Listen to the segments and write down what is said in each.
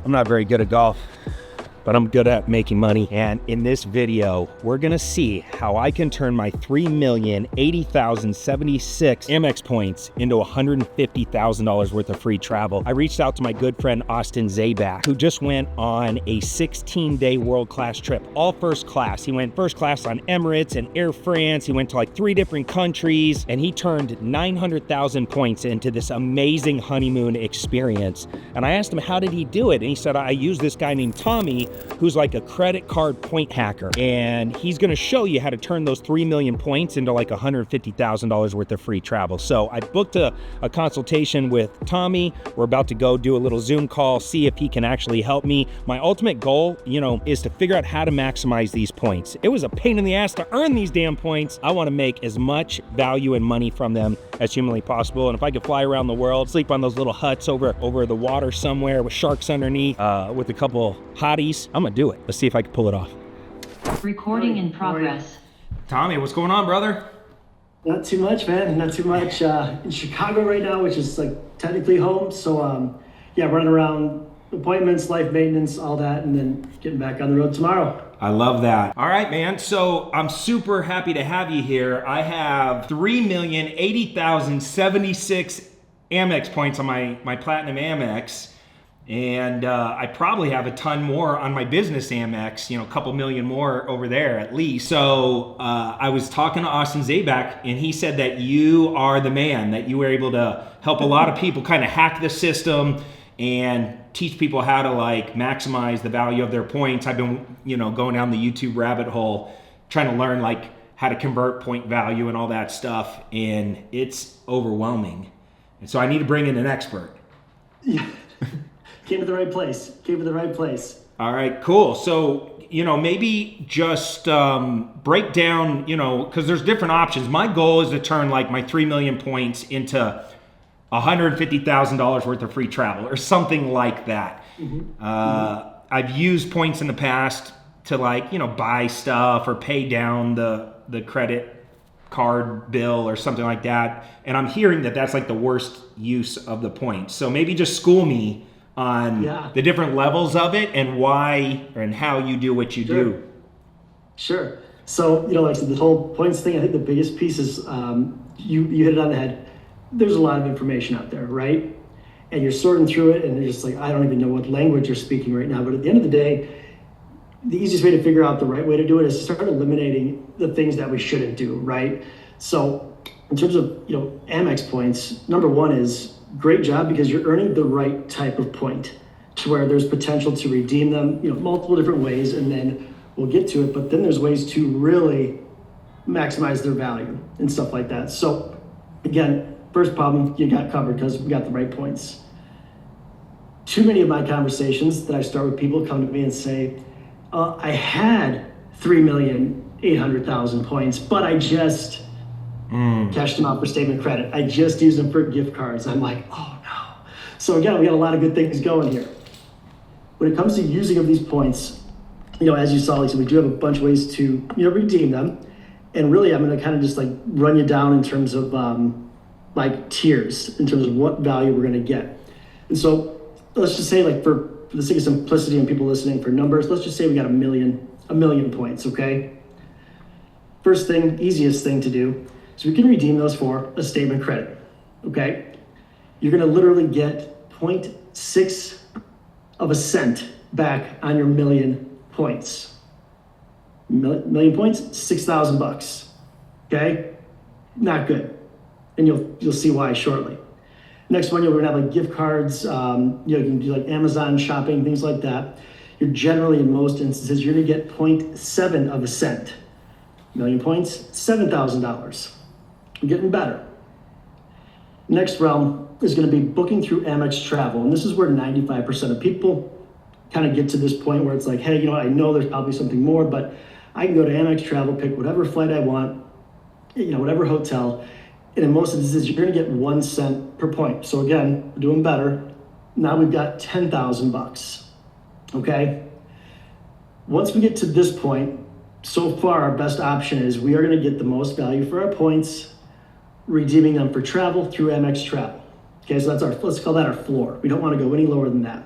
I'm not very good at golf, but I'm good at making money. And in this video, we're gonna see how I can turn my 3,080,076 Amex points into $150,000 worth of free travel. I reached out to my good friend, Austin Zabak, who just went on a 16-day world-class trip, all first class. He went first class on Emirates and Air France. He went to like 3 different countries, and he turned 900,000 points into this amazing honeymoon experience. And I asked him, how did he do it? And he said, I used this guy named Tommy, who's like a credit card point hacker. And he's gonna show you how to turn those 3 million points into like $150,000 worth of free travel. So I booked a consultation with Tommy. We're about to go do a little Zoom call, see if he can actually help me. My ultimate goal, is to figure out how to maximize these points. It was a pain in the ass to earn these damn points. I wanna make as much value and money from them as humanly possible. And if I could fly around the world, sleep on those little huts over the water somewhere with sharks underneath, with a couple hotties, I'm gonna do it. Let's see if I can pull it off. Recording in progress. Tommy, what's going on, brother? Not too much, man. Not too much. In Chicago right now, which is like technically home. So running around, appointments, life maintenance, all that, and then getting back on the road tomorrow. I love that. All right, man. So I'm super happy to have you here. I have 3,080,076 Amex points on my Platinum Amex. And I probably have a ton more on my business Amex, a couple million more over there at least. So I was talking to Austin Zabak, and he said that you are the man, that you were able to help a lot of people kind of hack the system and teach people how to like maximize the value of their points. I've been, going down the YouTube rabbit hole, trying to learn like how to convert point value and all that stuff. And it's overwhelming. And so I need to bring in an expert. Yeah. Came to the right place. All right, cool. So, maybe just break down, because there's different options. My goal is to turn like my 3 million points into $150,000 worth of free travel or something like that. I've used points in the past to like, buy stuff or pay down the credit card bill or something like that. And I'm hearing that that's like the worst use of the points. So maybe just school me on the different levels of it and why and how you do what you do. Sure. So, like I said, the whole points thing, I think the biggest piece is you hit it on the head. There's a lot of information out there, right? And you're sorting through it and you're just like, I don't even know what language you're speaking right now. But at the end of the day, the easiest way to figure out the right way to do it is to start eliminating the things that we shouldn't do, right? So in terms of, Amex points, number one is great job because you're earning the right type of point to where there's potential to redeem them, multiple different ways, and then we'll get to it. But then there's ways to really maximize their value and stuff like that. So again, first problem you got covered because we got the right points. Too many of my conversations that I start with people come to me and say, I had 3,800,000 points, but I just cashed them out for statement credit. I just used them for gift cards. I'm like, oh no. So again, we got a lot of good things going here. When it comes to using of these points, as you saw, Lisa, we do have a bunch of ways to, redeem them. And really, I'm going to kind of just like run you down in terms of like tiers, in terms of what value we're going to get. And so let's just say, like for the sake of simplicity and people listening for numbers, let's just say we got a million points, okay? First thing, easiest thing to do, so we can redeem those for a statement credit, okay? You're gonna literally get 0.6 of a cent back on your million points. Million points, $6,000, okay? Not good, and you'll see why shortly. Next one, you're gonna have like gift cards, you can do like Amazon shopping, things like that. You're generally, in most instances, you're gonna get 0.7 of a cent. Million points, $7,000. We're getting better. Next realm is going to be booking through Amex Travel. And this is where 95% of people kind of get to this point where it's like, hey, I know there's probably something more, but I can go to Amex Travel, pick whatever flight I want, whatever hotel. And in most instances, you're going to get 1 cent per point. So again, we're doing better. Now we've got $10,000, okay? Once we get to this point, so far our best option is we are going to get the most value for our points, redeeming them for travel through Amex Travel. Okay, so let's call that our floor. We don't want to go any lower than that.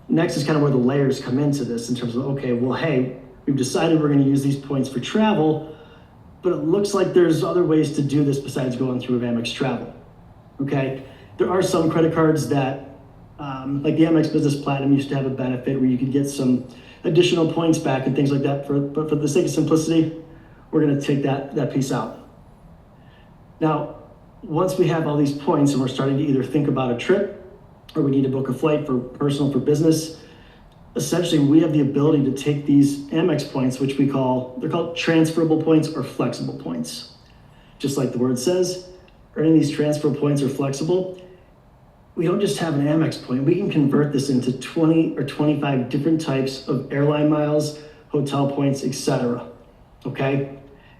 next is kind of where the layers come into this in terms of, okay, well, hey, we've decided we're going to use these points for travel, but it looks like there's other ways to do this besides going through Amex Travel. Okay, there are some credit cards that, like the Amex Business Platinum used to have a benefit where you could get some additional points back and things like that. But for the sake of simplicity, we're going to take that piece out. Now, once we have all these points and we're starting to either think about a trip or we need to book a flight for personal, for business, essentially we have the ability to take these Amex points, which they're called transferable points or flexible points. Just like the word says, earning these transfer points are flexible. We don't just have an Amex point, we can convert this into 20 or 25 different types of airline miles, hotel points, etc. Okay?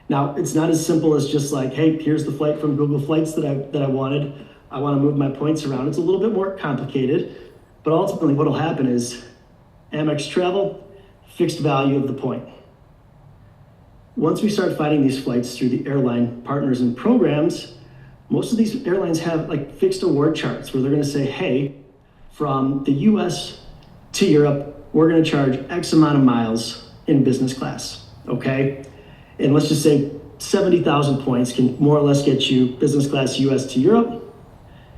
Now, it's not as simple as just like, hey, here's the flight from Google Flights that I wanted. I want to move my points around. It's a little bit more complicated, but ultimately what will happen is Amex Travel, fixed value of the point. Once we start finding these flights through the airline partners and programs, most of these airlines have like fixed award charts where they're going to say, hey, from the US to Europe, we're going to charge X amount of miles in business class, okay? And let's just say 70,000 points can more or less get you business class US to Europe.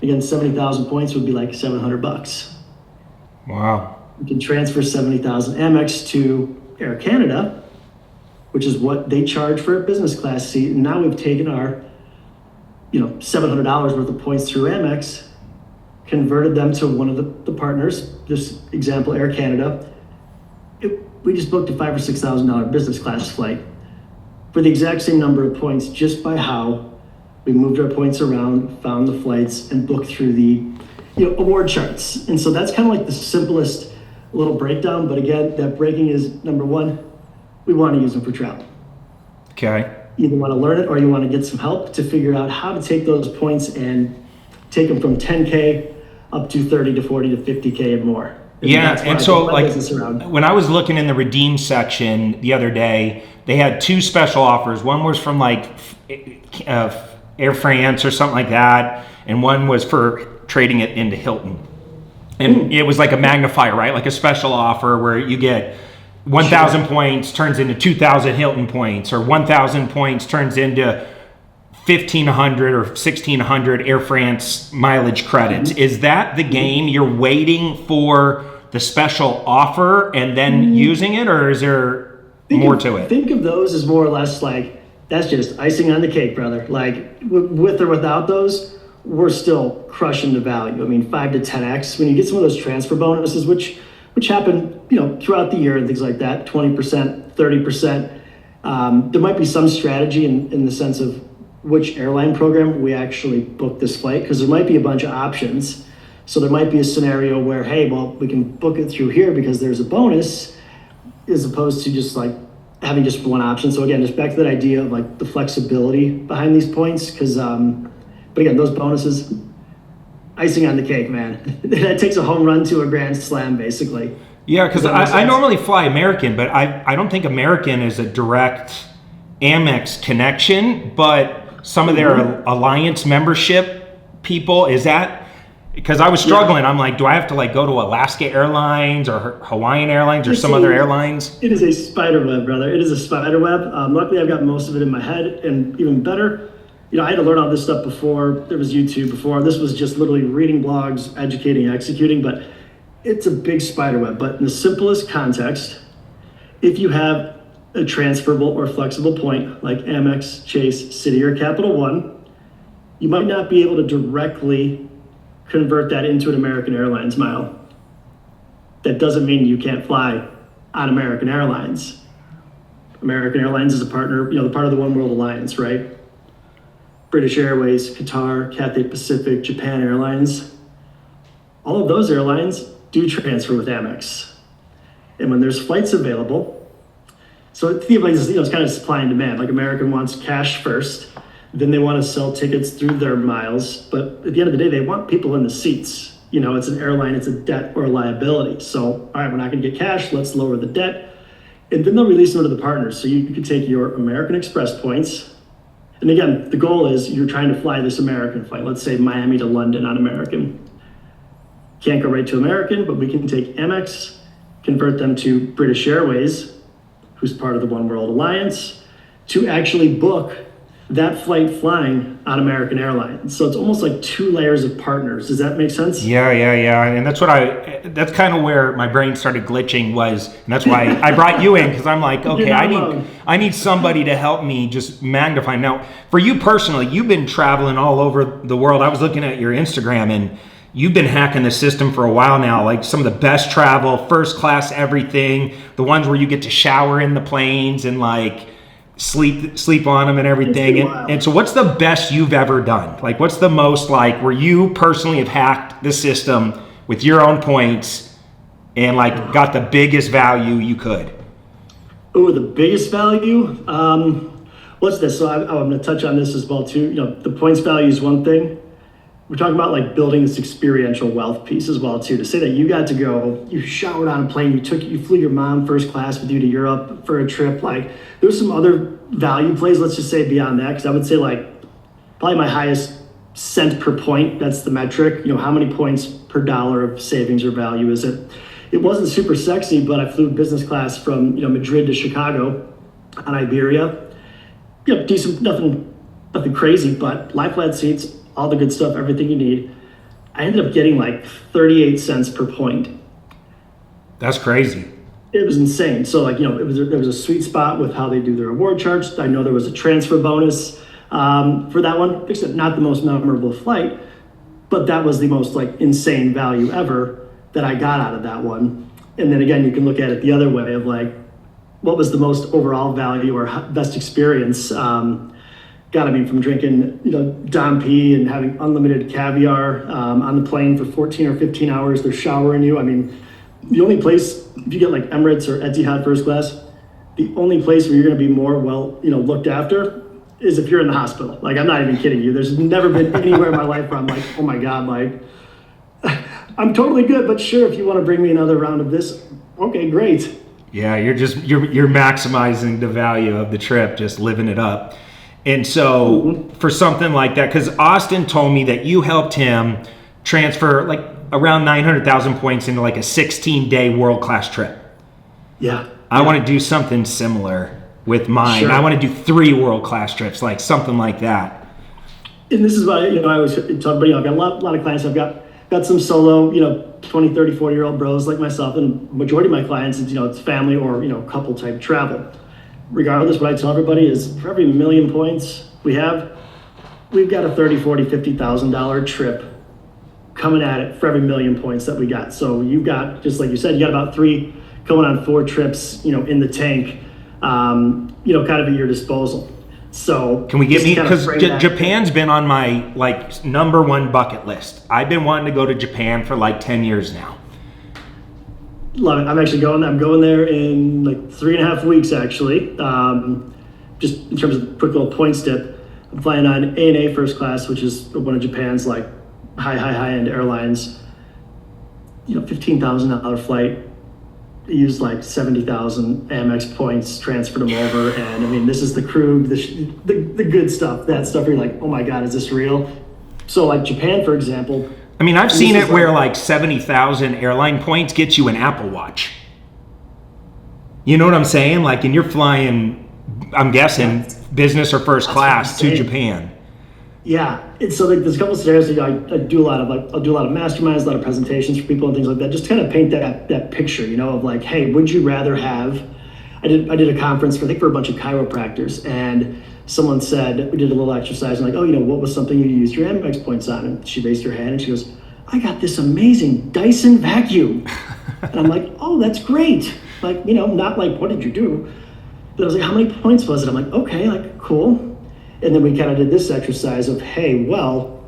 Again, 70,000 points would be like $700. Wow. You can transfer 70,000 Amex to Air Canada, which is what they charge for a business class seat. And now we've taken our $700 worth of points through Amex, converted them to one of the partners, this example, Air Canada. We just booked a $5,000 or $6,000 business class flight for the exact same number of points, just by how we moved our points around, found the flights, and booked through the award charts. And so that's kind of like the simplest little breakdown. But again, that breaking is, number one, we want to use them for travel. Okay. You either want to learn it or you want to get some help to figure out how to take those points and take them from 10K up to 30 to 40 to 50K and more. Yeah, and so like when I was looking in the redeem section the other day, they had two special offers. One was from like Air France or something like that, and one was for trading it into Hilton. And it was like a magnifier, right? Like a special offer where you get 1,000 points turns into 2,000 Hilton points, or 1,000 points turns into 1,500 or 1,600 Air France mileage credits. Is that the game? You're waiting for the special offer and then using it, or is there more to it? Think of those as more or less like, that's just icing on the cake, brother. Like with or without those, we're still crushing the value. I mean, 5 to 10x. When you get some of those transfer bonuses, which happen, throughout the year and things like that, 20%, 30%. There might be some strategy in the sense of which airline program we actually book this flight, because there might be a bunch of options. So there might be a scenario where, hey, well, we can book it through here because there's a bonus, as opposed to just like having just one option. So again, just back to that idea of like the flexibility behind these points, because, but again, those bonuses, icing on the cake, man. That takes a home run to a grand slam, basically. Yeah, because I normally fly American, but I don't think American is a direct Amex connection, but some of their alliance membership people, is that, because I was struggling. I'm like, do I have to like go to Alaska Airlines or Hawaiian Airlines or some other airlines? It is a spider web, brother. It is a spider web. Luckily, I've got most of it in my head, and even better, I had to learn all this stuff before. There was YouTube before. This was just literally reading blogs, educating, executing, but it's a big spider web. But in the simplest context, if you have a transferable or flexible point like Amex, Chase, Citi, or Capital One, you might not be able to directly convert that into an American Airlines mile. That doesn't mean you can't fly on American Airlines. American Airlines is a partner, the part of the One World Alliance, right? British Airways, Qatar, Cathay Pacific, Japan Airlines. All of those airlines do transfer with Amex. And when there's flights available, so think of it like it's kind of supply and demand. Like American wants cash first, then they want to sell tickets through their miles. But at the end of the day, they want people in the seats. It's an airline, it's a debt or a liability. So, all right, we're not going to get cash, let's lower the debt. And then they'll release them to the partners. So you could take your American Express points. And again, the goal is you're trying to fly this American flight. Let's say Miami to London on American. Can't go right to American, but we can take Amex, convert them to British Airways, who's part of the One World Alliance, to actually book that flight flying on American Airlines. So it's almost like 2 layers of partners. Does that make sense? Yeah. And that's kind of where my brain started glitching was, and that's why I brought you in, because I'm like, okay, I need somebody to help me just magnify. Now, for you personally, you've been traveling all over the world. I was looking at your Instagram, and you've been hacking the system for a while now, like some of the best travel, first class everything, the ones where you get to shower in the planes and like sleep on them and everything. And so what's the best you've ever done? Like, what's the most, like, where you personally have hacked the system with your own points and like got the biggest value you could? Oh, the biggest value? What's this? So I'm going to touch on this as well too. The points value is one thing. We're talking about like building this experiential wealth piece as well too. To say that you got to go, you showered on a plane, you flew your mom first class with you to Europe for a trip. Like, there's some other value plays, let's just say, beyond that, because I would say like probably my highest cent per point, that's the metric. How many points per dollar of savings or value is it? It wasn't super sexy, but I flew business class from Madrid to Chicago on Iberia. Decent, nothing crazy, but lie flat seats, all the good stuff, everything you need. I ended up getting like 38 cents per point. That's crazy. It was insane. So like, there was a sweet spot with how they do their reward charts. I know there was a transfer bonus for that one, except not the most memorable flight, but that was the most like insane value ever that I got out of that one. And then again, you can look at it the other way of like, what was the most overall value or best experience? From drinking, Dom P and having unlimited caviar on the plane for 14 or 15 hours. They're showering you. I mean, the only place, if you get like Emirates or Etihad first class, the only place where you're going to be more looked after is if you're in the hospital. Like, I'm not even kidding you. There's never been anywhere in my life where I'm like, oh my God, like, I'm totally good, but sure, if you want to bring me another round of this, okay, great. Yeah, you're maximizing the value of the trip, just living it up. And so for something like that, because Austin told me that you helped him transfer like around 900,000 points into like a 16-day world-class trip. Yeah. I want to do something similar with mine. Sure. I want to do 3 world-class trips, like something like that. And this is why, I always talk about, I've got a lot of clients. I've got some solo, 20, 30, 40-year-old bros like myself, and majority of my clients, it's family or, couple type travel. Regardless, what I tell everybody is for every million points we've got a $30,000, $40,000, $50,000 trip coming at it for every million points that we got. So you've got, just like you said, you got about 3 going on 4 trips, in the tank, kind of at your disposal. So can we get me, because Japan's been on my like number 1 bucket list. I've been wanting to go to Japan for like 10 years now. Love it. I'm going there in like 3.5 weeks, actually. Just in terms of quick little points tip, I'm flying on ANA first class, which is one of Japan's like high-end airlines. $15,000 flight. I used like 70,000 Amex points, transferred them over, and I mean, this is the crew, the good stuff. That stuff where you're like, oh my God, is this real? So like Japan, for example. I mean, I've seen it where like 70,000 airline points gets you an Apple Watch. You know what I'm saying? Like, and you're flying, I'm guessing, business or first class to Japan. Yeah, so like there's a couple of scenarios. I do a lot of masterminds, a lot of presentations for people and things like that, just to kind of paint that picture, of like, hey, would you rather have? I did a conference for a bunch of chiropractors, and someone said, we did a little exercise, and like, oh, what was something you used your Amex points on? And she raised her hand and she goes, I got this amazing Dyson vacuum. And I'm like, oh, that's great. Like, not like, what did you do? But I was like, how many points was it? I'm like, okay, like, cool. And then we kind of did this exercise of, hey, well,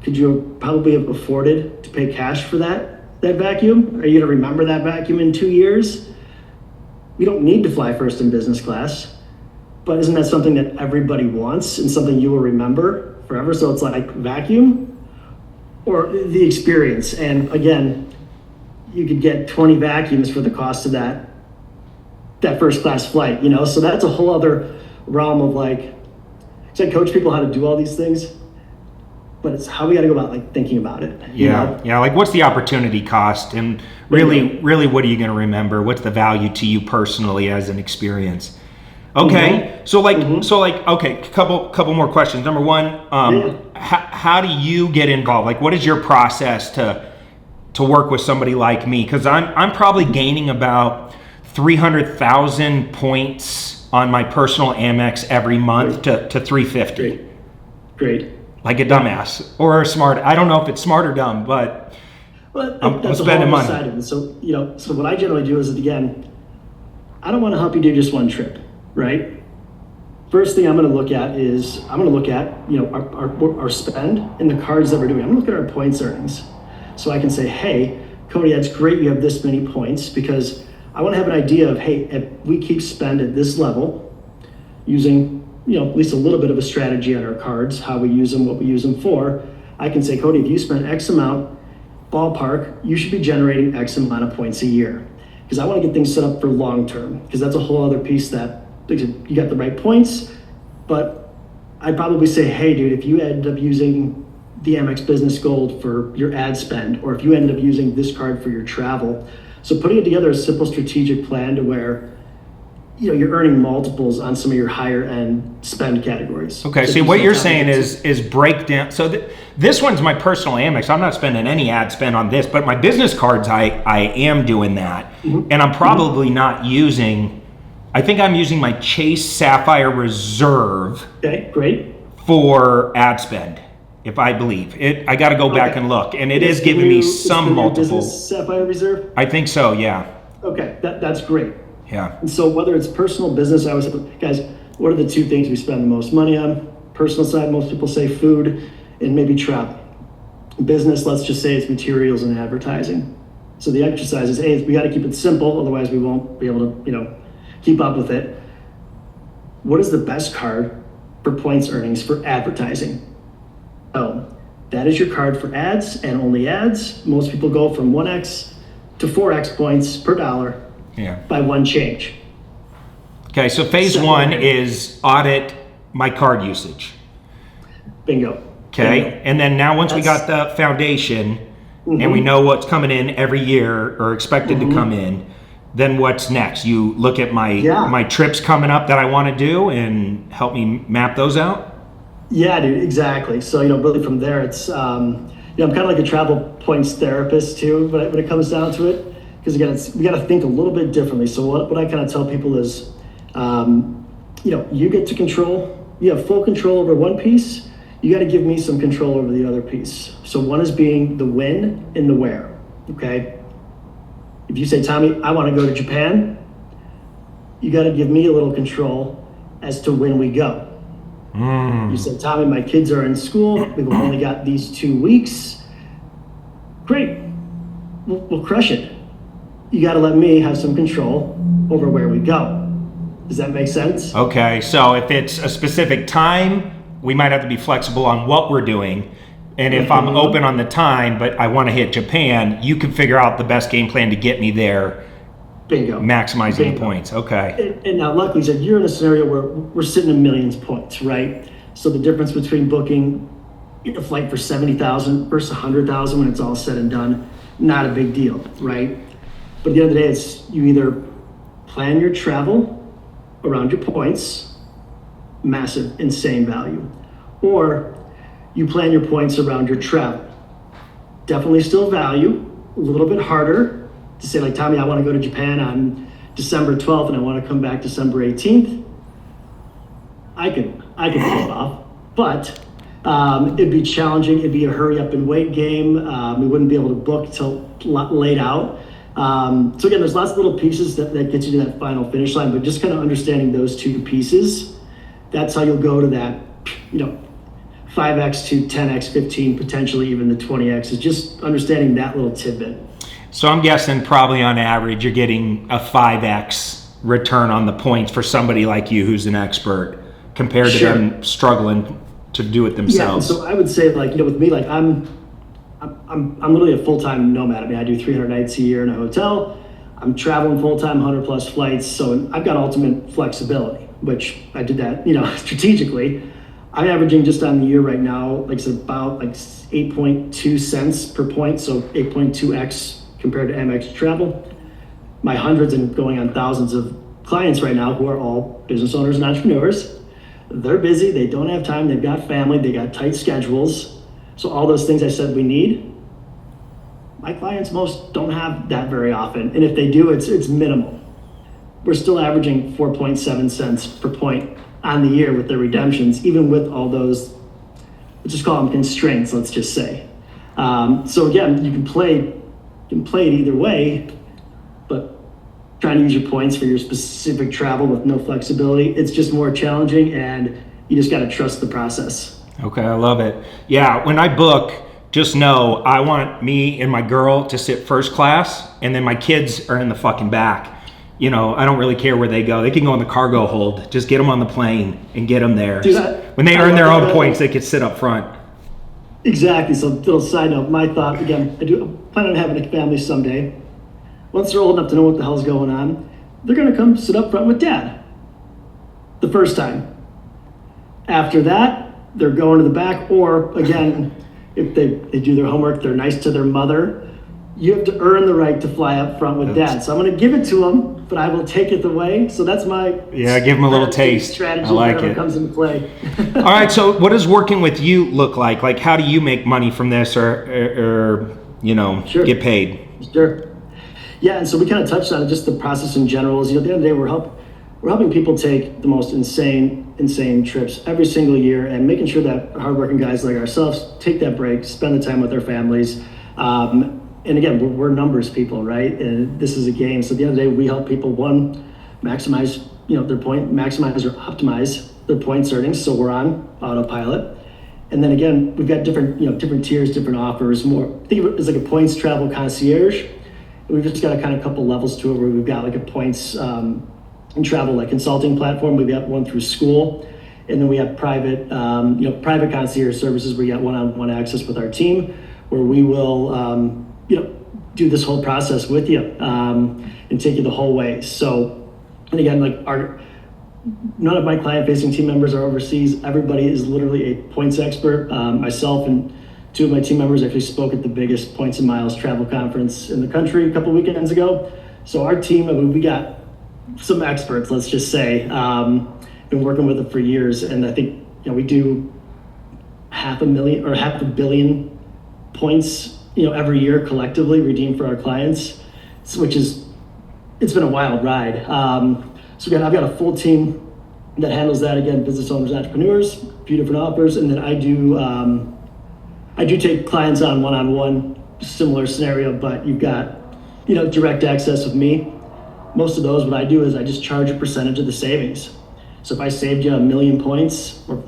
could you probably have afforded to pay cash for that vacuum? Are you going to remember that vacuum in 2 years? We don't need to fly first in business class, but isn't that something that everybody wants and something you will remember forever? So it's like vacuum or the experience. And again, you could get 20 vacuums for the cost of that first class flight, So that's a whole other realm of like, so I coach people how to do all these things. but it's how we got to go about like thinking about it. Yeah. Like what's the opportunity cost, and really what are you going to remember? What's the value to you personally as an experience? Okay. Okay. Couple more questions. Number one, how do you get involved? Like, what is your process to work with somebody like me? Because I'm probably gaining about 300,000 points on my personal Amex every month to 350. Great. Like a dumbass or a smart. I don't know if it's smart or dumb, but I'm spending money. Side of it. So so what I generally do is, again, I don't want to help you do just one trip, right? First thing I'm going to look at is our spend in the cards that we're doing. I'm going to look at our points earnings, so I can say, hey, Cody, that's great. You have this many points, because I want to have an idea of, hey, if we keep spend at this level, using at least a little bit of a strategy on our cards, how we use them, what we use them for, I can say, Cody, if you spend X amount, ballpark, you should be generating X amount of points a year. Because I want to get things set up for long term, because that's a whole other piece that you got the right points, but I'd probably say, hey, dude, if you end up using the Amex Business Gold for your ad spend, or if you ended up using this card for your travel, so putting together a simple strategic plan to where you're earning multiples on some of your higher end spend categories. Okay, so what you're saying is break down. So this one's my personal Amex. I'm not spending any ad spend on this, but my business cards, I am doing that. And I'm probably not using, I think I'm using my Chase Sapphire Reserve. Okay, great. For ad spend, if I believe it. I got to go back and look, and it is giving me some multiple. Business Sapphire Reserve? I think so, yeah. Okay, that's great. Yeah. And so whether it's personal, business, I always say, guys, what are the two things we spend the most money on? Personal side, most people say food and maybe travel. Business, let's just say it's materials and advertising. So the exercise is, hey, we got to keep it simple, otherwise we won't be able to, keep up with it. What is the best card for points earnings for advertising? Oh, that is your card for ads and only ads. Most people go from 1x to 4x points per dollar. Yeah. By one change. Okay, so phase one is audit my card usage. Bingo. Okay, Bingo. and then now once we got the foundation and we know what's coming in every year or expected to come in, then what's next? You look at my trips coming up that I want to do and help me map those out? Yeah, dude, exactly. So, really from there, it's, I'm kind of like a travel points therapist too, when it comes down to it. Because again, we got to think a little bit differently. So what I kind of tell people is, you get to control, you have full control over one piece, you got to give me some control over the other piece. So one is being the when and the where, okay? If you say, Tommy, I want to go to Japan, you got to give me a little control as to when we go. You said, Tommy, my kids are in school, we've only got these 2 weeks. Great, we'll crush it. You got to let me have some control over where we go. Does that make sense? Okay, so if it's a specific time, we might have to be flexible on what we're doing. And if I'm open on the time, but I want to hit Japan, you can figure out the best game plan to get me there. Bingo. Maximizing the points. Okay. And now, luckily, so you're in a scenario where we're sitting in millions of points, right? So the difference between booking a flight for 70,000 versus 100,000 when it's all said and done, not a big deal, right? But at the end of the day, it's you either plan your travel around your points, massive, insane value, or you plan your points around your travel. Definitely still value, a little bit harder to say, like, Tommy, I want to go to Japan on December 12th and I want to come back December 18th. I could pull it off, but it'd be challenging. It'd be a hurry up and wait game. We wouldn't be able to book till late out. So again, there's lots of little pieces that get you to that final finish line, but just kind of understanding those two pieces, that's how you'll go to that, 5x to 10x, 15, potentially even the 20x, is just understanding that little tidbit. So I'm guessing probably on average, you're getting a 5x return on the points for somebody like you who's an expert compared to them struggling to do it themselves. Yeah, so I would say, like, with me, like, I'm literally a full-time nomad. I mean, I do 300 nights a year in a hotel. I'm traveling full-time, 100 plus flights. So I've got ultimate flexibility, which I did that, strategically. I'm averaging just on the year right now, like it's about like 8.2 cents per point, so 8.2x compared to Amex travel. My hundreds and going on thousands of clients right now who are all business owners and entrepreneurs. They're busy, they don't have time, they've got family, they got tight schedules. So all those things I said we need, my clients most don't have that very often. And if they do, it's minimal. We're still averaging 4.7 cents per point on the year with the redemptions, even with all those, let's just call them constraints, let's just say. So again, you can play it either way, but trying to use your points for your specific travel with no flexibility, it's just more challenging, and you just got to trust the process. Okay, I love it. Yeah, when I book, just know I want me and my girl to sit first class, and then my kids are in the fucking back. You know, I don't really care where they go. They can go in the cargo hold. Just get them on the plane and get them there. Dude, when they earn their own points, they can sit up front. Exactly. So, little side note, my thought, again, I plan on having a family someday. Once they're old enough to know what the hell's going on, they're going to come sit up front with dad the first time. After that, they're going to the back, or again, if they do their homework, they're nice to their mother. You have to earn the right to fly up front with dad. So I'm going to give it to them, but I will take it away. So that's my give them a little taste. Strategy. I like it. Comes into play. All right. So what does working with you look like? Like, how do you make money from this, or Sure. get paid? Sure. Yeah, and so we kind of touched on it, just the process in general. Is, at the end of the day, we're helping people take the most insane trips every single year, and making sure that hardworking guys like ourselves take that break, spend the time with their families. And again, we're numbers people, right? And this is a game. So at the end of the day, we help people, one, maximize, their point, maximize or optimize their points earnings. So we're on autopilot. And then again, we've got different tiers, different offers. Think of it as like a points travel concierge. We've just got a kind of couple levels to it, where we've got like a points and travel like consulting platform. We've got one through school, and then we have private concierge services where you got one-on-one access with our team, where we will do this whole process with you and take you the whole way. So, and again, none of my client-facing team members are overseas. Everybody is literally a points expert. Myself and two of my team members actually spoke at the biggest Points and Miles travel conference in the country a couple weekends ago. So our team, we got some experts, let's just say, been working with them for years. And I think, we do 500 million points, every year collectively redeemed for our clients, it's been a wild ride. So again, I've got a full team that handles that, again, business owners, entrepreneurs, a few different offers. And then I do take clients on one-on-one, similar scenario, but you've got, direct access with me. Most of those, what I do is I just charge a percentage of the savings. So if I saved you 1 million points, or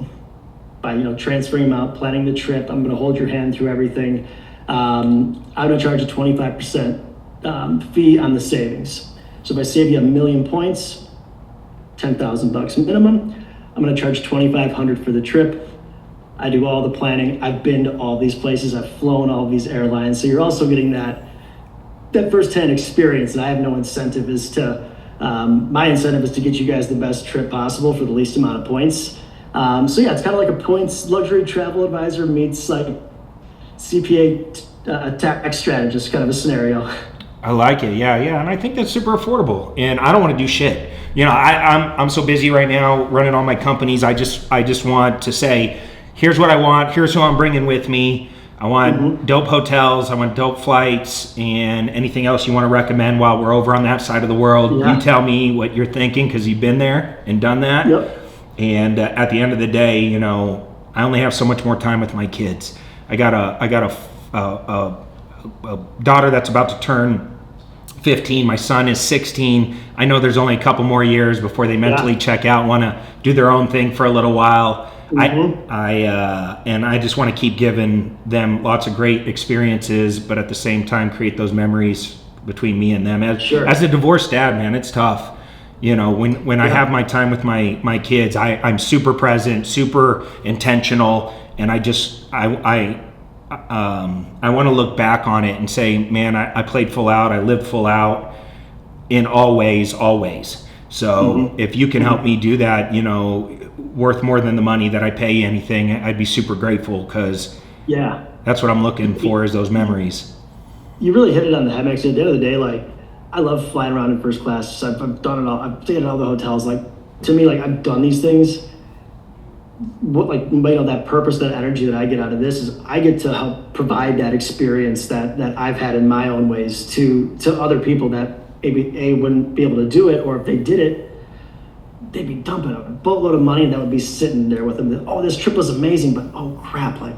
by, transferring them out, planning the trip, I'm going to hold your hand through everything. I'm going to charge a 25% fee on the savings. So if I save you 1 million points, $10,000 minimum, I'm going to charge $2,500 for the trip. I do all the planning. I've been to all these places. I've flown all these airlines. So you're also getting that firsthand experience. And I have no incentive my incentive is to get you guys the best trip possible for the least amount of points. So yeah, it's kind of like a points luxury travel advisor meets like CPA tax strategist kind of a scenario. I like it. Yeah. And I think that's super affordable. And I don't want to do shit. I'm so busy right now running all my companies. I just want to say, here's what I want. Here's who I'm bringing with me. I want dope hotels. I want dope flights, and anything else you want to recommend while we're over on that side of the world. Yeah. You tell me what you're thinking, because you've been there and done that. Yep. And at the end of the day, I only have so much more time with my kids. I got a daughter that's about to turn 15. My son is 16. I know there's only a couple more years before they mentally check out, want to do their own thing for a little while. I just want to keep giving them lots of great experiences, but at the same time create those memories between me and them. As a divorced dad, man, it's tough. When I have my time with my kids, I'm super present, super intentional, and I want to look back on it and say, man, I played full out, I lived full out in all ways, always. So if you can help me do that, worth more than the money that I pay you anything, I'd be super grateful, because Yeah. that's what I'm looking for, is those memories. You really hit it on the head, Max. At the end of the day, like, I love flying around in first class. I've done it all. I've stayed at all the hotels. Like, to me, like, I've done these things. What, like, you know, that purpose, that energy that I get out of this is I get to help provide that experience that I've had in my own ways to other people that maybe wouldn't be able to do it, or if they did it, they'd be dumping a boatload of money that would be sitting there with them. Oh, this trip was amazing, but oh crap, like,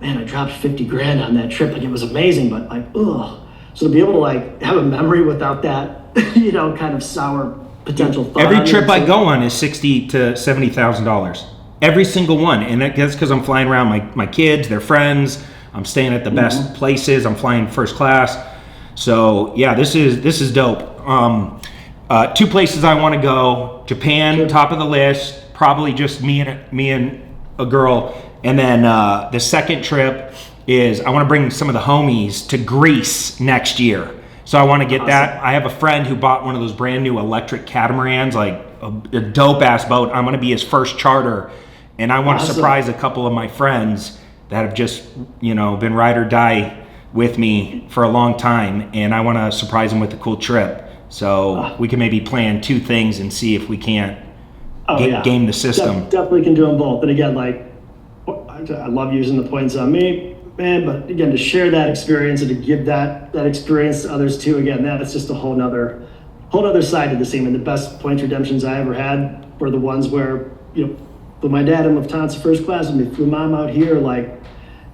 man, I dropped 50 grand on that trip. Like, it was amazing, but like, ugh. So to be able to like have a memory without that, you know, kind of sour potential thought. Every trip I go on is $60,000 to $70,000. Every single one. And that's because I'm flying around my kids, their friends. I'm staying at the best places. I'm flying first class. So yeah, this is dope. 2 places I want to go: Japan, top of the list, probably just me and a girl. And then the second trip is I want to bring some of the homies to Greece next year. So I want to get that. I have a friend who bought one of those brand new electric catamarans, like a dope ass boat. I'm going to be his first charter, and I want to surprise a couple of my friends that have just, you know, been ride or die with me for a long time, and I want to surprise them with a cool trip. So we can maybe plan 2 things and see if we can't game the system. Definitely can do them both. And again, like, I love using the points on me, man, but again, to share that experience and to give that experience to others too, again, that's just a whole nother side of the same. And the best points redemptions I ever had were the ones where, you know, flew my dad in Lufthansa first class with me, flew mom out here. Like,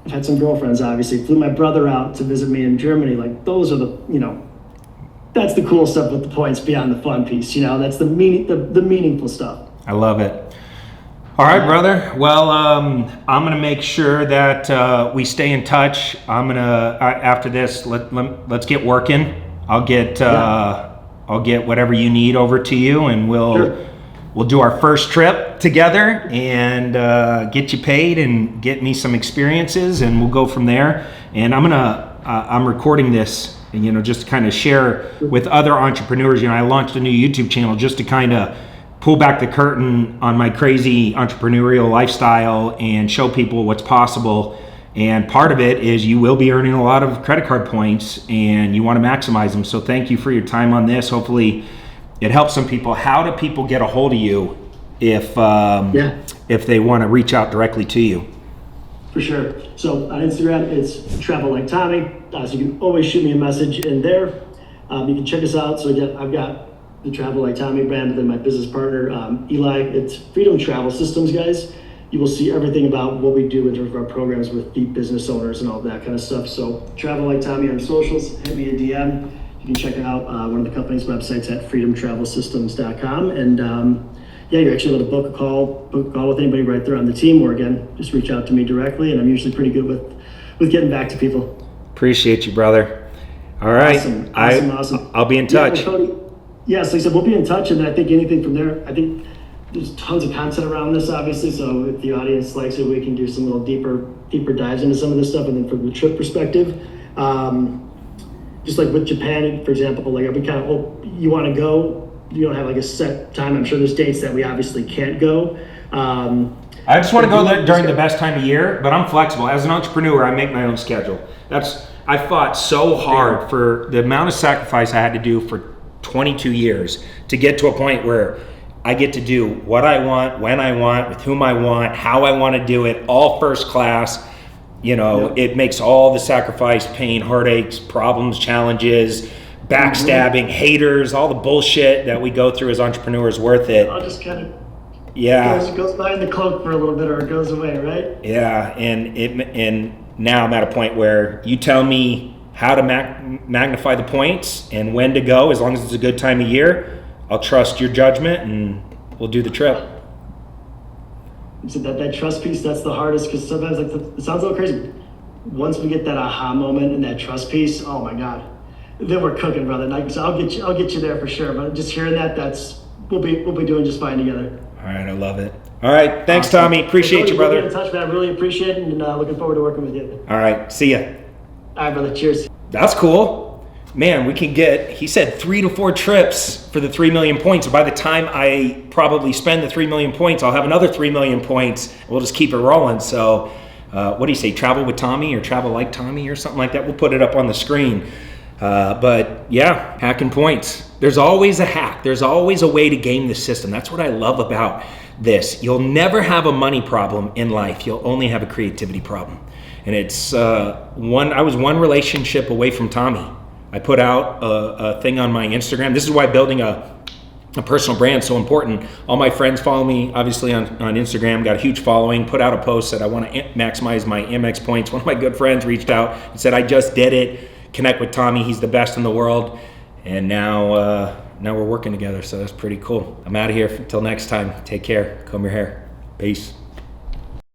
I've had some girlfriends, obviously, flew my brother out to visit me in Germany. Like, those are the, you know, that's the cool stuff with the points beyond the fun piece. You know, that's the meaningful stuff. I love it. All right, brother. Well, I'm gonna make sure that we stay in touch. I'm gonna after this, let's get working. I'll get whatever you need over to you, and we'll do our first trip together and get you paid and get me some experiences, and we'll go from there. And I'm recording this, and, you know, just to kind of share with other entrepreneurs. You know, I launched a new YouTube channel just to kind of pull back the curtain on my crazy entrepreneurial lifestyle and show people what's possible. And part of it is you will be earning a lot of credit card points, and you want to maximize them. So thank you for your time on this. Hopefully it helps some people. How do people get a hold of you if they want to reach out directly to you? For sure. So on Instagram, it's Travel Like Tommy. So you can always shoot me a message in there. You can check us out. So again, I've got the Travel Like Tommy brand, but then my business partner, Eli, it's Freedom Travel Systems, guys. You will see everything about what we do in terms of our programs with the business owners and all that kind of stuff. So Travel Like Tommy on socials, hit me a DM. You can check out one of the company's websites at freedomtravelsystems.com. And you're actually able to book a call with anybody right there on the team, or again, just reach out to me directly. And I'm usually pretty good with getting back to people. Appreciate you, brother. All right. Awesome. I'll be in touch. Yeah, Cody, like I said, we'll be in touch, and then I think anything from there, I think there's tons of content around this, obviously. So if the audience likes it, we can do some little deeper dives into some of this stuff. And then from the trip perspective, just like with Japan, for example, like we kind of, you want to go, you don't have like a set time. I'm sure there's dates that we obviously can't go. I just want to go there during the best time of year, but I'm flexible. As an entrepreneur, I make my own schedule. I fought so hard for the amount of sacrifice I had to do for 22 years to get to a point where I get to do what I want, when I want, with whom I want, how I want to do it, all first class. You know, It makes all the sacrifice, pain, heartaches, problems, challenges, backstabbing, haters, all the bullshit that we go through as entrepreneurs worth it. I'll just kind of goes behind the cloak for a little bit, or it goes away, right? Yeah, and now I'm at a point where you tell me how to magnify the points and when to go, as long as it's a good time of year. I'll trust your judgment, and we'll do the trip. So that trust piece, that's the hardest, because sometimes it sounds a little crazy. Once we get that aha moment and that trust piece, oh my God, then we're cooking, brother. So I'll get you there for sure. But just hearing that, we'll be doing just fine together. All right, I love it. All right, thanks, Tommy. Appreciate you, brother. We'll get in touch, man. I really appreciate it, and looking forward to working with you. All right, see ya. All right, brother. Cheers. That's cool. man, we can get, he said 3 to 4 trips for the 3 million points. By the time I probably spend the 3 million points, I'll have another 3 million points. We'll just keep it rolling. So what do you say, travel with Tommy or travel like Tommy or something like that? We'll put it up on the screen. But yeah, hacking points. There's always a hack. There's always a way to game the system. That's what I love about this. You'll never have a money problem in life. You'll only have a creativity problem. And it's I was one relationship away from Tommy. I put out a thing on my Instagram. This is why building a personal brand is so important. All my friends follow me, obviously, on Instagram, got a huge following, put out a post that I want to maximize my Amex points. One of my good friends reached out and said, I just did it. Connect with Tommy. He's the best in the world. And now we're working together. So that's pretty cool. I'm out of here. Until next time, take care. Comb your hair. Peace.